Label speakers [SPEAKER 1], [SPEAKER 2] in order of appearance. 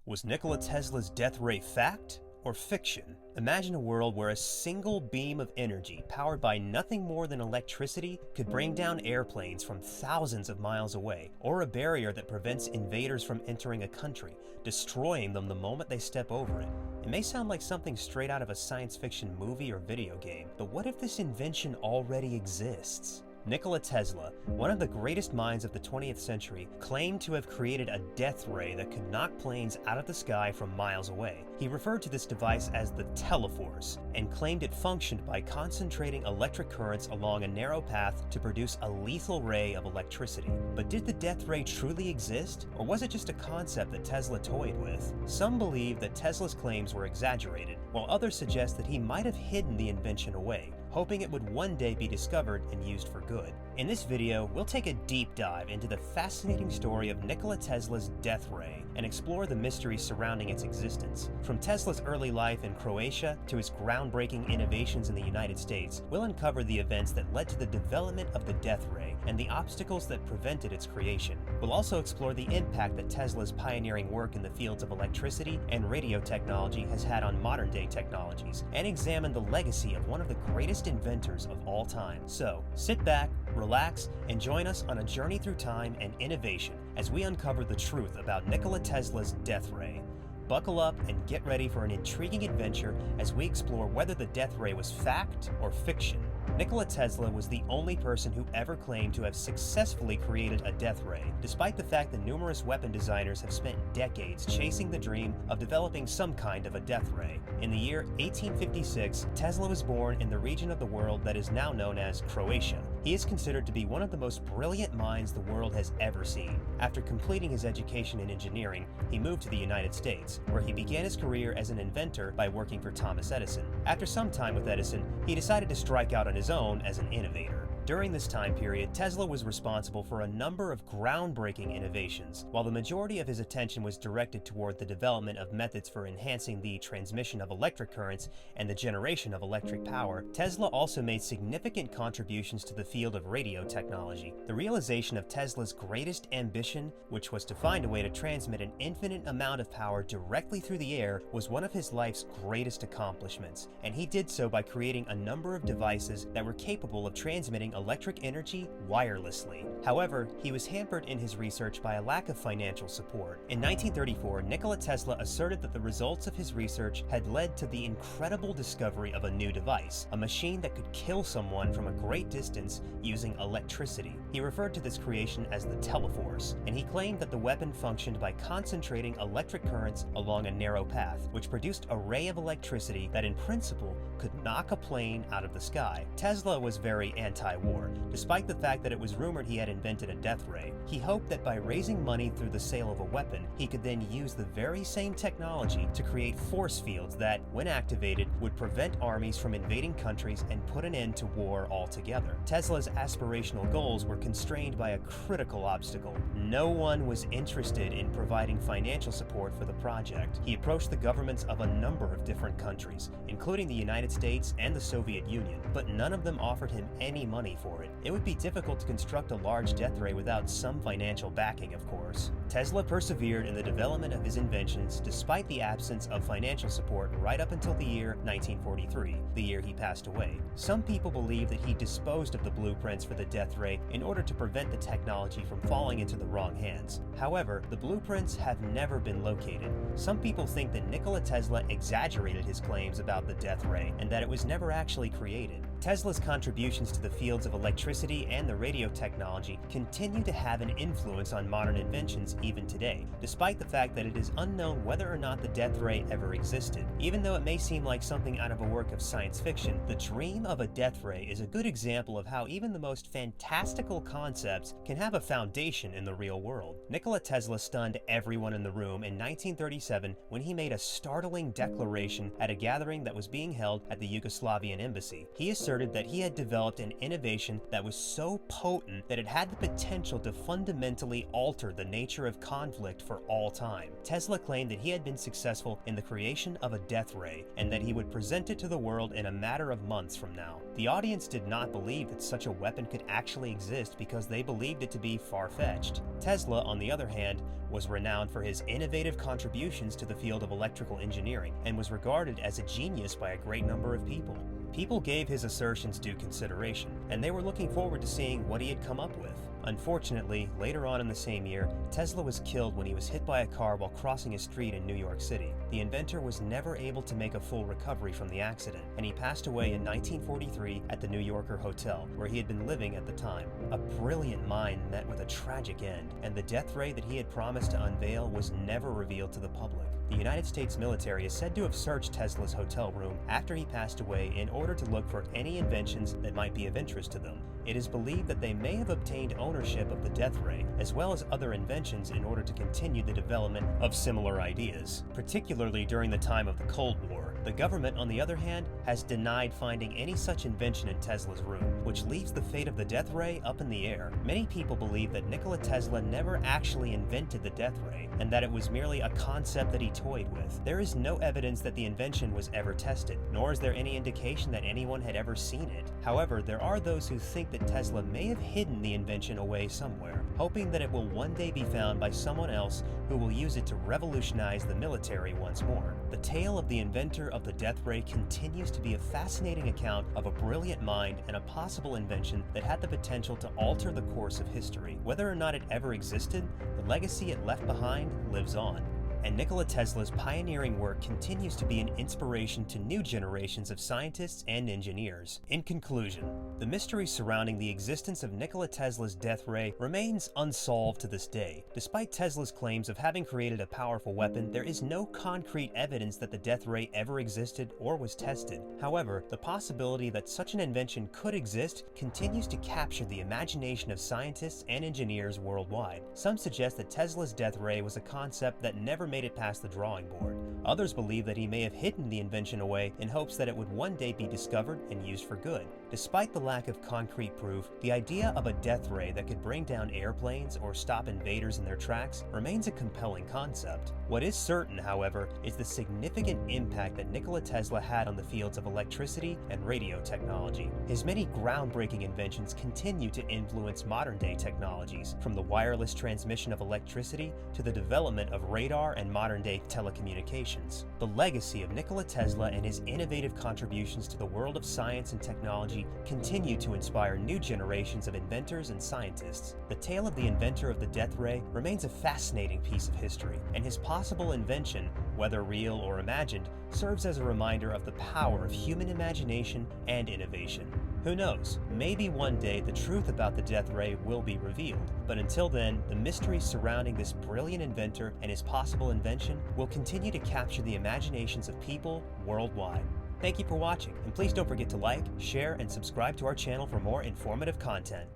[SPEAKER 1] Was Nikola Tesla's death ray fact or fiction? Imagine a world where a single beam of energy powered by nothing more than electricity could bring down airplanes from thousands of miles away, or a barrier that prevents invaders from entering a country, destroying them the moment they step over it. It may sound like something straight out of a science fiction movie or video game, but what if this invention already exists? Nikola Tesla, one of the greatest minds of the 20th century, claimed to have created a death ray that could knock planes out of the sky from miles away. He referred to this device as the teleforce and claimed it functioned by concentrating electric currents along a narrow path to produce a lethal ray of electricity. But did the death ray truly exist, or was it just a concept that Tesla toyed with? Some believe that Tesla's claims were exaggerated, while others suggest that he might have hidden the invention away, hoping it would one day be discovered and used for good. In this video, we'll take a deep dive into the fascinating story of Nikola Tesla's death ray and explore the mysteries surrounding its existence. From Tesla's early life in Croatia to his groundbreaking innovations in the United States, we'll uncover the events that led to the development of the death ray and the obstacles that prevented its creation. We'll also explore the impact that Tesla's pioneering work in the fields of electricity and radio technology has had on modern-day technologies, and examine the legacy of one of the greatest inventors of all time. So, sit back, relax, and join us on a journey through time and innovation as we uncover the truth about Nikola Tesla's death ray. Buckle up and get ready for an intriguing adventure as we explore whether the death ray was fact or fiction. Nikola Tesla was the only person who ever claimed to have successfully created a death ray, despite the fact that numerous weapon designers have spent decades chasing the dream of developing some kind of a death ray. In the year 1856, Tesla was born in the region of the world that is now known as Croatia. He is considered to be one of the most brilliant minds the world has ever seen. After completing his education in engineering, he moved to the United States, where he began his career as an inventor by working for Thomas Edison. After some time with Edison, he decided to strike out on his own as an innovator. During this time period, Tesla was responsible for a number of groundbreaking innovations. While the majority of his attention was directed toward the development of methods for enhancing the transmission of electric currents and the generation of electric power, Tesla also made significant contributions to the field of radio technology. The realization of Tesla's greatest ambition, which was to find a way to transmit an infinite amount of power directly through the air, was one of his life's greatest accomplishments, and he did so by creating a number of devices that were capable of transmitting electric energy wirelessly. However, he was hampered in his research by a lack of financial support. In 1934, Nikola Tesla asserted that the results of his research had led to the incredible discovery of a new device, a machine that could kill someone from a great distance using electricity. He referred to this creation as the teleforce, and he claimed that the weapon functioned by concentrating electric currents along a narrow path, which produced a ray of electricity that in principle could knock a plane out of the sky. Tesla was very anti-war. Despite the fact that it was rumored he had invented a death ray, he hoped that by raising money through the sale of a weapon, he could then use the very same technology to create force fields that, when activated, would prevent armies from invading countries and put an end to war altogether. Tesla's aspirational goals were constrained by a critical obstacle. No one was interested in providing financial support for the project. He approached the governments of a number of different countries, including the United States and the Soviet Union, but none of them offered him any money for it. It would be difficult to construct a large death ray without some financial backing, of course. Tesla persevered in the development of his inventions despite the absence of financial support right up until the year 1943, the year he passed away. Some people believe that he disposed of the blueprints for the death ray in order to prevent the technology from falling into the wrong hands. However, the blueprints have never been located. Some people think that Nikola Tesla exaggerated his claims about the death ray and that it was never actually created. Tesla's contributions to the fields of electricity and the radio technology continue to have an influence on modern inventions even today, despite the fact that it is unknown whether or not the death ray ever existed. Even though it may seem like something out of a work of science fiction, the dream of a death ray is a good example of how even the most fantastical concepts can have a foundation in the real world. Nikola Tesla stunned everyone in the room in 1937 when he made a startling declaration at a gathering that was being held at the Yugoslavian embassy. He asserted asserted that he had developed an innovation that was so potent that it had the potential to fundamentally alter the nature of conflict for all time. Tesla claimed that he had been successful in the creation of a death ray, and that he would present it to the world in a matter of months from now. The audience did not believe that such a weapon could actually exist because they believed it to be far-fetched. Tesla, on the other hand, was renowned for his innovative contributions to the field of electrical engineering and was regarded as a genius by a great number of people. People gave his assertions due consideration, and they were looking forward to seeing what he had come up with. Unfortunately, later on in the same year, Tesla was killed when he was hit by a car while crossing a street in New York City. The inventor was never able to make a full recovery from the accident, and he passed away in 1943 at the New Yorker Hotel, where he had been living at the time. A brilliant mind met with a tragic end, and the death ray that he had promised to unveil was never revealed to the public. The United States military is said to have searched Tesla's hotel room after he passed away in order to look for any inventions that might be of interest to them. It is believed that they may have obtained ownership of the death ray, as well as other inventions in order to continue the development of similar ideas, particularly during the time of the Cold War. The government, on the other hand, has denied finding any such invention in Tesla's room, which leaves the fate of the death ray up in the air. Many people believe that Nikola Tesla never actually invented the death ray, and that it was merely a concept that he toyed with. There is no evidence that the invention was ever tested, nor is there any indication that anyone had ever seen it. However, there are those who think that Tesla may have hidden the invention away somewhere, hoping that it will one day be found by someone else who will use it to revolutionize the military once more. The tale of the inventor of the death ray continues to be a fascinating account of a brilliant mind and a possible invention that had the potential to alter the course of history. Whether or not it ever existed, the legacy it left behind lives on. And Nikola Tesla's pioneering work continues to be an inspiration to new generations of scientists and engineers. In conclusion, the mystery surrounding the existence of Nikola Tesla's death ray remains unsolved to this day. Despite Tesla's claims of having created a powerful weapon, there is no concrete evidence that the death ray ever existed or was tested. However, the possibility that such an invention could exist continues to capture the imagination of scientists and engineers worldwide. Some suggest that Tesla's death ray was a concept that never made it past the drawing board. Others believe that he may have hidden the invention away in hopes that it would one day be discovered and used for good. Despite the lack of concrete proof, the idea of a death ray that could bring down airplanes or stop invaders in their tracks remains a compelling concept. What is certain, however, is the significant impact that Nikola Tesla had on the fields of electricity and radio technology. His many groundbreaking inventions continue to influence modern-day technologies, from the wireless transmission of electricity to the development of radar and modern-day telecommunications. The legacy of Nikola Tesla and his innovative contributions to the world of science and technology continue to inspire new generations of inventors and scientists. The tale of the inventor of the death ray remains a fascinating piece of history, and his possible invention, whether real or imagined, serves as a reminder of the power of human imagination and innovation. Who knows, maybe one day the truth about the death ray will be revealed, but until then, the mystery surrounding this brilliant inventor and his possible invention will continue to capture the imaginations of people worldwide. Thank you for watching, and please don't forget to like, share, and subscribe to our channel for more informative content.